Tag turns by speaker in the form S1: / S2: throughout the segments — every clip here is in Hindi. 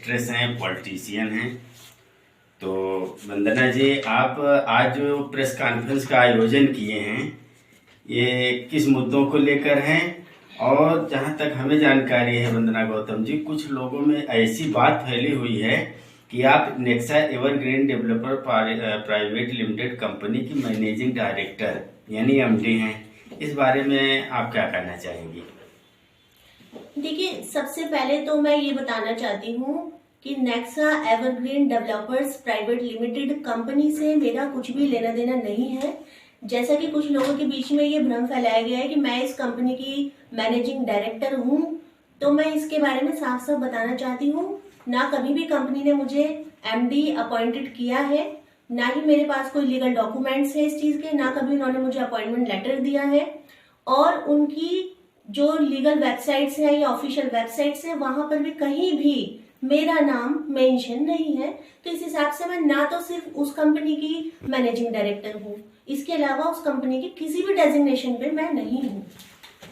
S1: एक्ट्रेस हैं, पॉलिटिशियन हैं। तो वंदना जी, आप आज जो प्रेस कॉन्फ्रेंस का आयोजन किए हैं, ये किस मुद्दों को लेकर हैं? और जहां तक हमें जानकारी है वंदना गौतम जी, कुछ लोगों में ऐसी बात फैली हुई है कि आप Nexa evergreen developer private limited company की मैनेजिंग डायरेक्टर यानी एमडी हैं। इस बारे में आप क्या कहना चाहेंगी?
S2: देखिए, सबसे पहले तो मैं ये बताना चाहती हूँ कि Nexa evergreen developers private limited company से मेरा कुछ भी लेना देना नहीं है। जैसा कि कुछ लोगों के बीच में ये भ्रम फैलाया गया है कि मैं इस कंपनी की मैनेजिंग डायरेक्टर हूँ, तो मैं इसके बारे में साफ साफ बताना चाहती हूँ, ना कभी भी कंपनी ने मुझे एमडी अपॉइंटेड किया है, ना ही मेरे पास कोई लीगल डॉक्यूमेंट्स है इस चीज के, ना कभी उन्होंने मुझे अपॉइंटमेंट लेटर दिया है। और उनकी जो लीगल वेबसाइट्स हैं या ऑफिशियल वेबसाइट्स हैं, वहां पर भी कहीं भी मेरा नाम मेंशन नहीं है। तो इस हिसाब से मैं ना तो सिर्फ उस कंपनी की मैनेजिंग डायरेक्टर हूँ, इसके अलावा उस कंपनी की किसी भी डेजिग्नेशन पे मैं नहीं हूँ।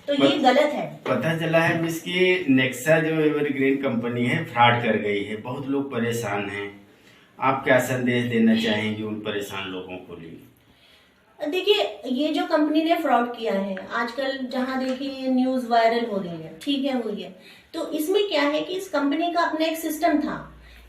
S2: तो ये गलत है।
S1: पता चला है मिस की नेक्सा जो एवरग्रीन कंपनी है फ्रॉड कर गई है, बहुत लोग परेशान हैं। आप क्या संदेश देना चाहेंगे उन परेशान लोगों को लिए?
S2: देखिए, ये जो कंपनी ने फ्रॉड किया है, आजकल जहां देखिए न्यूज वायरल हो रही है, ठीक है, हुई है, तो इसमें क्या है कि इस कंपनी का अपना एक सिस्टम था।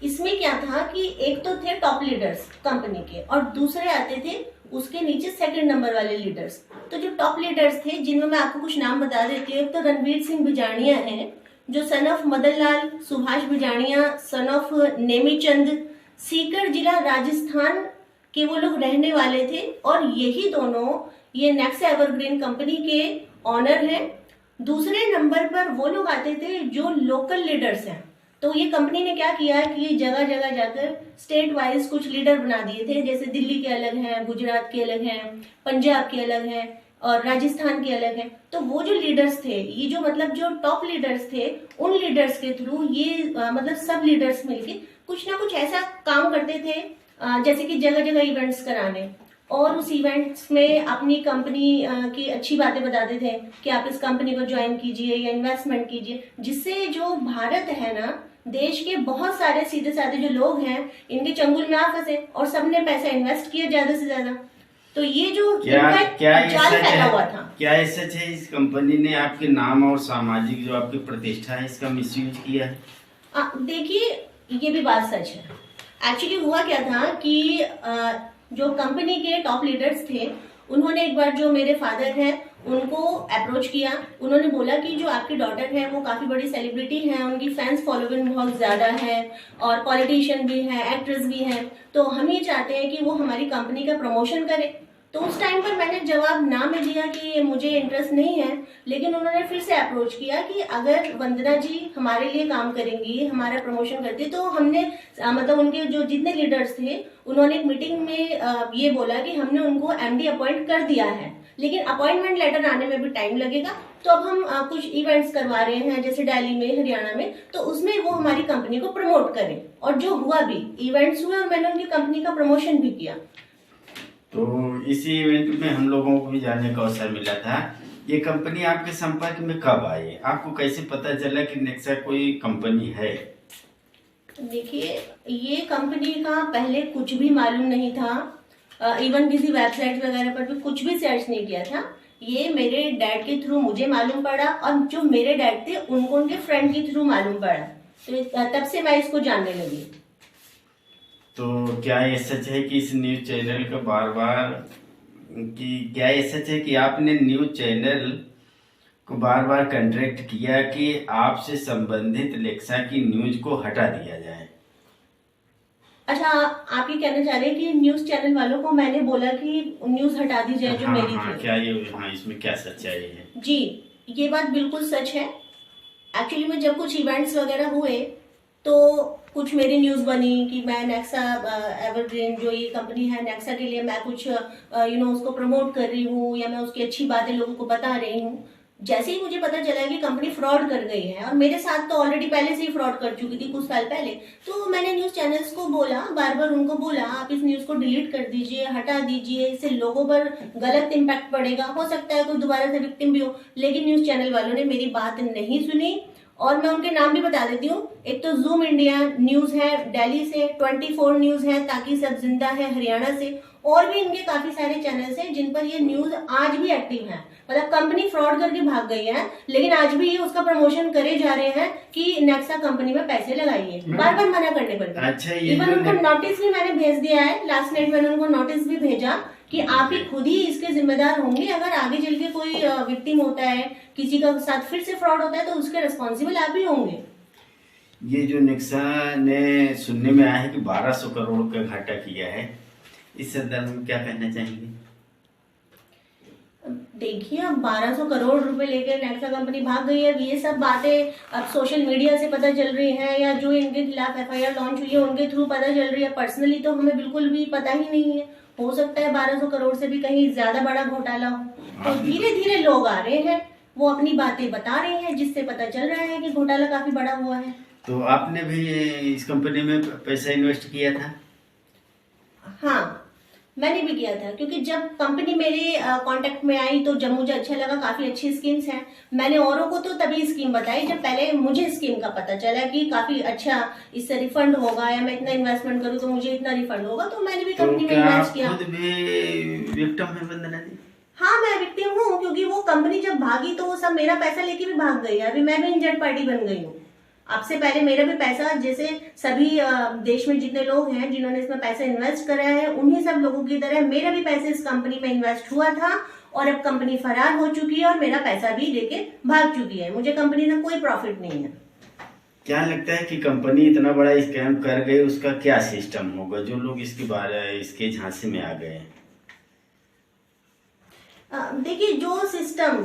S2: इसमें क्या था कि एक तो थे टॉप लीडर्स कंपनी के और दूसरे आते थे उसके नीचे सेकंड नंबर वाले लीडर्स। तो जो टॉप लीडर्स थे, जिनमें मैं आपको कुछ नाम बता देती हूँ, एक तो रणवीर सिंह बिजाणिया है, जो son of Madan Lal Subhash Bijaniya, son of Nemichand, Sikar जिला राजस्थान कि वो लोग रहने वाले थे। और यही दोनों ये नेक्सा एवरग्रीन कंपनी के ऑनर हैं। दूसरे नंबर पर वो लोग आते थे जो लोकल लीडर्स हैं। तो ये कंपनी ने क्या किया कि जगह जगह जाकर स्टेट वाइज कुछ लीडर बना दिए थे, जैसे दिल्ली के अलग हैं, गुजरात के अलग हैं, पंजाब के अलग हैं और राजस्थान के अलग हैं। तो वो जो लीडर्स थे, ये जो मतलब जो टॉप लीडर्स थे, उन लीडर्स के थ्रू ये मतलब सब लीडर्स मिलके कुछ ना कुछ ऐसा काम करते थे, जैसे कि जगह जगह इवेंट्स कराने और उस इवेंट्स में अपनी कंपनी की अच्छी बातें बताते थे कि आप इस कंपनी को ज्वाइन कीजिए या इन्वेस्टमेंट कीजिए, जिससे जो भारत है ना, देश के बहुत सारे सीधे साधे जो लोग हैं, इनके चंगुल में आ फंसे और सबने पैसा इन्वेस्ट किया ज्यादा से ज्यादा। तो ये जो जाल फैला हुआ था।
S1: क्या ये सच है इस कंपनी ने आपके नाम और सामाजिक जो आपकी प्रतिष्ठा है इसका मिसयूज किया है?
S2: देखिए, ये भी बात सच है। एक्चुअली हुआ क्या था कि जो कंपनी के टॉप लीडर्स थे, उन्होंने एक बार जो मेरे फादर हैं उनको अप्रोच किया। उन्होंने बोला कि जो आपकी डॉटर है वो काफी बड़ी सेलिब्रिटी है, उनकी फैंस फॉलोइंग बहुत ज्यादा है और पॉलिटिशियन भी है, एक्ट्रेस भी है, तो हम ये चाहते हैं कि वो हमारी कंपनी का प्रमोशन करे। तो उस टाइम पर मैंने जवाब ना में दिया कि मुझे इंटरेस्ट नहीं है, लेकिन उन्होंने फिर से अप्रोच किया कि अगर वंदना जी हमारे लिए काम करेंगी, हमारा प्रमोशन करती, तो हमने मतलब उनके जो जितने लीडर्स थे, उन्होंने एक मीटिंग में ये बोला कि हमने उनको एमडी अपॉइंट कर दिया है, लेकिन अपॉइंटमेंट लेटर आने में भी टाइम लगेगा। तो अब हम कुछ इवेंट्स करवा रहे हैं, जैसे दिल्ली में, हरियाणा में, तो उसमें वो हमारी कंपनी को प्रमोट करें। और जो हुआ भी, इवेंट्स हुए और मैंने उनकी कंपनी का प्रमोशन भी किया।
S1: तो इसी इवेंट में हम लोगों को भी जानने का अवसर मिला था। ये कंपनी आपके संपर्क में कब आई? आपको कैसे पता चला कि नेक्सा कोई कंपनी है?
S2: देखिए, ये कंपनी का पहले कुछ भी मालूम नहीं था, इवन किसी वेबसाइट वगैरह पर भी कुछ भी सर्च नहीं किया था। ये मेरे डैड के थ्रू मुझे मालूम पड़ा और जो मेरे डैड थे उनको उनके फ्रेंड के थ्रू मालूम पड़ा, तो तब से मैं इसको जानने लगी।
S1: तो क्या ये सच है कि इस न्यूज चैनल का बार बार क्या ये सच है कि आपने न्यूज चैनल को बार बार कॉन्ट्रैक्ट किया कि आपसे संबंधित नेक्सा की न्यूज को हटा दिया जाए?
S2: अच्छा, आप ये कहना चाह रहे हैं कि न्यूज चैनल वालों को मैंने बोला कि न्यूज हटा दी जाए जो मेरी थी?
S1: क्या ये इसमें क्या सच्चाई है?
S2: जी, ये बात बिल्कुल सच है। एक्चुअली में जब कुछ इवेंट्स वगैरह हुए तो कुछ मेरी न्यूज बनी कि मैं नेक्सा एवरग्रीन जो ये कंपनी है, नेक्सा के लिए मैं कुछ उसको प्रमोट कर रही हूँ या मैं उसकी अच्छी बातें लोगों को बता रही हूँ। जैसे ही मुझे पता चला कि कंपनी फ्रॉड कर गई है, और मेरे साथ तो ऑलरेडी पहले से ही फ्रॉड कर चुकी थी कुछ साल पहले, तो मैंने न्यूज चैनल्स को बोला, बार बार उनको बोला, आप इस न्यूज को डिलीट कर दीजिए, हटा दीजिए, इससे लोगों पर गलत इम्पैक्ट पड़ेगा, हो सकता है कोई दोबारा से विक्टिम भी हो। लेकिन न्यूज चैनल वालों ने मेरी बात नहीं सुनी और मैं उनके नाम भी बता देती हूँ। एक तो जूम इंडिया न्यूज है दिल्ली से, 24 न्यूज है, ताकि सब जिंदा है हरियाणा से, और भी इनके काफी सारे चैनल्स हैं जिन पर ये न्यूज आज भी एक्टिव है। मतलब कंपनी फ्रॉड करके भाग गई है, लेकिन आज भी ये उसका प्रमोशन करे जा रहे हैं कि नेक्सा कंपनी में पैसे लगाइए, बार बार मना करने पर भी।
S1: अच्छा,
S2: इवन उनको नोटिस भी मैंने भेज दिया है, लास्ट नाइट मैंने उनको नोटिस भी भेजा कि आप ही खुद ही इसके जिम्मेदार होंगे। अगर आगे चल के कोई विक्टिम होता है, किसी का साथ फिर से फ्रॉड होता है, तो उसके रिस्पॉन्सिबल आप ही होंगे।
S1: ये जो नेक्सा ने सुनने में आया है कि 1200 करोड़ का घाटा किया है, इस संदर्भ में क्या कहना चाहेंगे?
S2: देखिए, अब 1200 करोड़ रुपए लेकर नेक्सा कंपनी भाग गई है। अब ये सब बातें अब सोशल मीडिया से पता चल रही हैं, या जो इनके खिलाफ एफआईआर लॉन्च हुई है उनके थ्रू पता चल रही है। पर्सनली तो हमें बिल्कुल भी पता ही नहीं है। हो सकता है 1200 करोड़ से भी कहीं ज्यादा बड़ा घोटाला हो। तो धीरे धीरे लोग आ रहे हैं, वो अपनी बातें बता रहे हैं, जिससे पता चल रहा है कि घोटाला काफी बड़ा हुआ है।
S1: तो आपने भी इस कंपनी में पैसा इन्वेस्ट किया था?
S2: हाँ, मैंने भी किया था, क्योंकि जब कंपनी मेरे कांटेक्ट में आई तो जब मुझे अच्छा लगा, काफी अच्छी स्कीम्स हैं। मैंने औरों को तो तभी स्कीम बताई जब पहले मुझे स्कीम का पता चला कि काफी अच्छा इससे रिफंड होगा, या मैं इतना इन्वेस्टमेंट करूँ तो मुझे इतना रिफंड होगा, तो मैंने भी कंपनी में इन्वेस्ट किया।
S1: खुद भी विक्टिम है वंदना जी?
S2: हाँ, मैं विक्टिम हूँ, क्योंकि वो कंपनी जब भागी तो वो सब मेरा पैसा लेके भी भाग गई है। अभी मैं भी इंजर्ड पार्टी बन गई हूँ। आपसे पहले मेरा भी पैसा, जैसे सभी देश में जितने लोग हैं जिन्होंने इसमें पैसा इन्वेस्ट करा है, उन्हीं सब लोगों की तरह मेरा भी पैसा इस कंपनी में इन्वेस्ट हुआ था, और अब कंपनी फरार हो चुकी है और मेरा पैसा भी लेके भाग चुकी है। मुझे कंपनी का कोई प्रॉफिट नहीं है।
S1: क्या लगता है कि कंपनी इतना बड़ा स्कैम कर गई, उसका क्या सिस्टम होगा जो लोग इसके झांसे में आ गए?
S2: देखिए, जो सिस्टम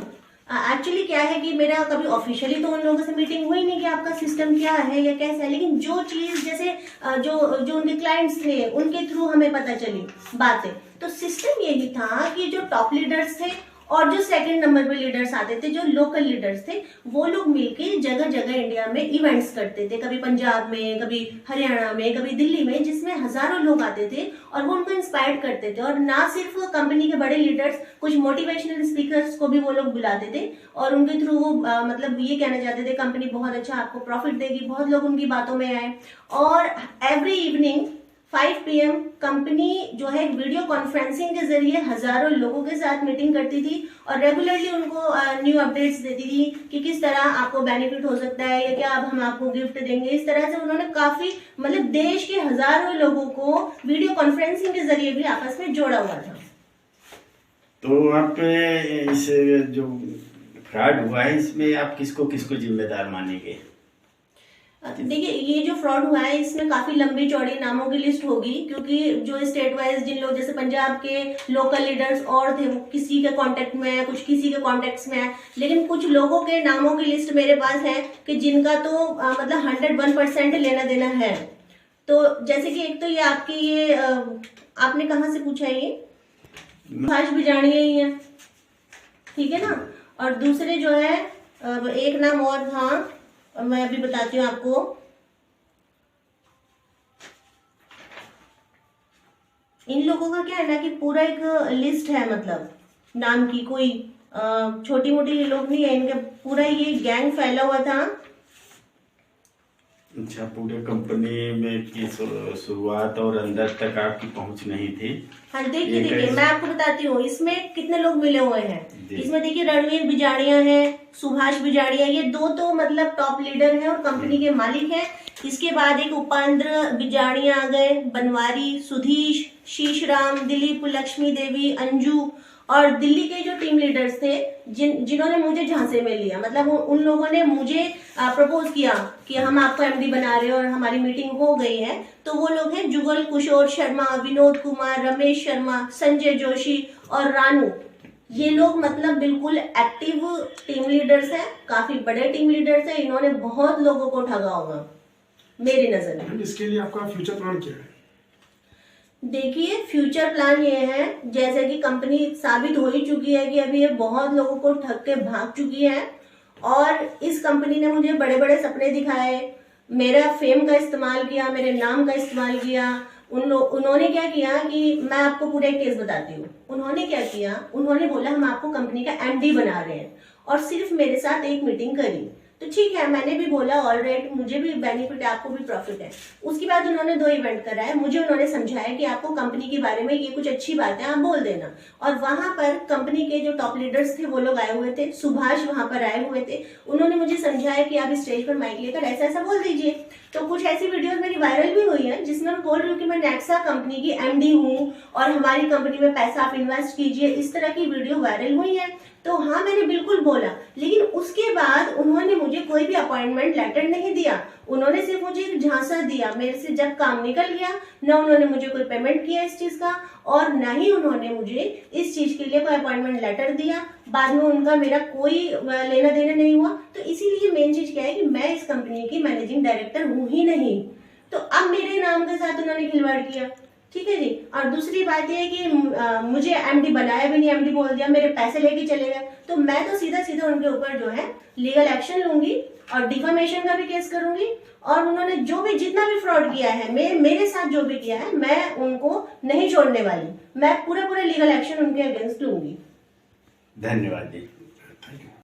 S2: एक्चुअली क्या है कि मेरा कभी ऑफिशियली तो उन लोगों से मीटिंग हुई नहीं कि आपका सिस्टम क्या है या कैसा है, लेकिन जो चीज जैसे जो उनके क्लाइंट्स थे उनके थ्रू हमें पता चली बातें, तो सिस्टम यही था कि जो टॉप लीडर्स थे और जो सेकंड नंबर पे लीडर्स आते थे, जो लोकल लीडर्स थे, वो लोग मिलके जगह जगह इंडिया में इवेंट्स करते थे, कभी पंजाब में, कभी हरियाणा में, कभी दिल्ली में, जिसमें हजारों लोग आते थे और वो उनको इंस्पायर करते थे। और ना सिर्फ कंपनी के बड़े लीडर्स, कुछ मोटिवेशनल स्पीकर्स को भी वो लोग बुलाते थे और उनके थ्रू वो मतलब ये कहना चाहते थे कंपनी बहुत अच्छा आपको प्रॉफिट देगी। बहुत लोग उनकी बातों में आए, और एवरी इवनिंग 5 PM कंपनी जो है वीडियो कॉन्फ्रेंसिंग के जरिए हजारों लोगों के साथ मीटिंग करती थी और रेगुलरली उनको न्यू अपडेट्स देती थी कि किस तरह आपको बेनिफिट हो सकता है, या क्या अब हम आपको गिफ्ट देंगे। इस तरह से उन्होंने काफी मतलब देश के हजारों लोगों को वीडियो कॉन्फ्रेंसिंग के जरिए भी आपस में जोड़ा हुआ था।
S1: तो आप इस जो फ्रॉड हुआ है इसमें आप किसको किसको जिम्मेदार मानेंगे?
S2: देखिए, ये जो फ्रॉड हुआ है इसमें काफी लंबी चौड़ी नामों की लिस्ट होगी, क्योंकि जो स्टेट वाइज जिन लोग, जैसे पंजाब के लोकल लीडर्स और थे, वो किसी के कांटेक्ट में है, कुछ किसी के कांटेक्ट्स में है, लेकिन कुछ लोगों के नामों की लिस्ट मेरे पास है कि जिनका तो मतलब 101% लेना देना है। तो जैसे कि एक तो ये आपकी ये आपने कहाँ से पूछा, ये सुभाष बिजाणिया ही है, ठीक है ना। और दूसरे जो है एक नाम और था, मैं अभी बताती हूँ आपको। इन लोगों का क्या है ना कि पूरा एक लिस्ट है, मतलब नाम की, कोई छोटी मोटी लोग नहीं है, इनका पूरा ये गैंग फैला हुआ था।
S1: अच्छा, पूरे कंपनी में की शुरुआत और अंदर तक आपकी पहुंच नहीं थी।
S2: हाँ, देखिए मैं आपको बताती हूँ इसमें कितने लोग मिले हुए हैं। इसमें देखिए रणवीर बिजाड़िया है, सुभाष बिजाड़िया, ये दो तो मतलब टॉप लीडर हैं और कंपनी के मालिक हैं। इसके बाद एक उपेंद्र बिजाड़िया आ गए, बनवारी, सुधीश, शीशराम, दिलीप, लक्ष्मी देवी, अंजू, और दिल्ली के जो टीम लीडर्स थे जिन्होंने मुझे झांसे में लिया, मतलब उन लोगों ने मुझे प्रपोज किया कि हम आपको एमडी बना रहे हैं और हमारी मीटिंग हो गई है। तो वो लोग हैं जुगल किशोर शर्मा, विनोद कुमार, रमेश शर्मा, संजय जोशी और रानू। ये लोग मतलब बिल्कुल एक्टिव टीम लीडर्स हैं, काफी बड़े टीम लीडर्स हैं। इन्होंने बहुत लोगों को ठगा होगा मेरी नजर में।
S3: इसके लिए आपका फ्यूचर प्लान क्या है?
S2: देखिए, फ्यूचर प्लान ये है, जैसे कि कंपनी साबित हो ही चुकी है कि अभी ये बहुत लोगों को ठग के भाग चुकी है, और इस कंपनी ने मुझे बड़े बड़े सपने दिखाए, मेरा फेम का इस्तेमाल किया, मेरे नाम का इस्तेमाल किया। उन्होंने क्या किया कि मैं आपको पूरा एक केस बताती हूँ। उन्होंने क्या किया, उन्होंने बोला हम आपको कंपनी का एमडी बना रहे हैं, और सिर्फ मेरे साथ एक मीटिंग करी। तो ठीक है, मैंने भी बोला ऑल राइट, मुझे भी बेनिफिट है, आपको भी प्रॉफिट है। उसके बाद उन्होंने 2 इवेंट कराए, मुझे उन्होंने समझाया कि आपको कंपनी के बारे में ये कुछ अच्छी बात है, आप बोल देना। और वहां पर कंपनी के जो टॉप लीडर्स थे वो लोग आए हुए थे, सुभाष वहां पर आए हुए थे, उन्होंने मुझे समझाया कि आप स्टेज पर माइक लेकर ऐसा ऐसा बोल दीजिए। तो कुछ ऐसी वीडियोस मेरी वायरल भी हुई है जिसमें मैं बोल रही हूँ कि मैं नेक्सा कंपनी की एमडी हूँ और हमारी कंपनी में पैसा आप इन्वेस्ट कीजिए, इस तरह की वीडियो वायरल हुई है। तो हाँ, मैंने बिल्कुल बोला, लेकिन उसके बाद उन्होंने मुझे कोई भी अपॉइंटमेंट लेटर नहीं दिया। उन्होंने सिर्फ मुझे एक झांसा दिया, मेरे से जब काम निकल गया, न उन्होंने मुझे कोई पेमेंट किया इस चीज का, और न ही उन्होंने मुझे इस चीज के लिए कोई अपॉइंटमेंट लेटर दिया। बाद में उनका मेरा कोई लेना देना नहीं हुआ। तो इसीलिए मेन चीज क्या है कि मैं इस कंपनी की मैनेजिंग डायरेक्टर हूँ ही नहीं। तो अब मेरे नाम के साथ उन्होंने खिलवाड़ किया, ठीक है जी। और दूसरी बात यह है कि मुझे एमडी बनाया भी नहीं, एमडी बोल दिया, मेरे पैसे लेके चले गए। तो मैं तो सीधा सीधा उनके ऊपर जो है लीगल एक्शन लूंगी और डिफामेशन का भी केस करूंगी। और उन्होंने जो भी जितना भी फ्रॉड किया है, मेरे साथ जो भी किया है, मैं उनको नहीं छोड़ने वाली, मैं पूरा लीगल एक्शन उनके अगेंस्ट लूंगी।
S1: धन्यवाद जी।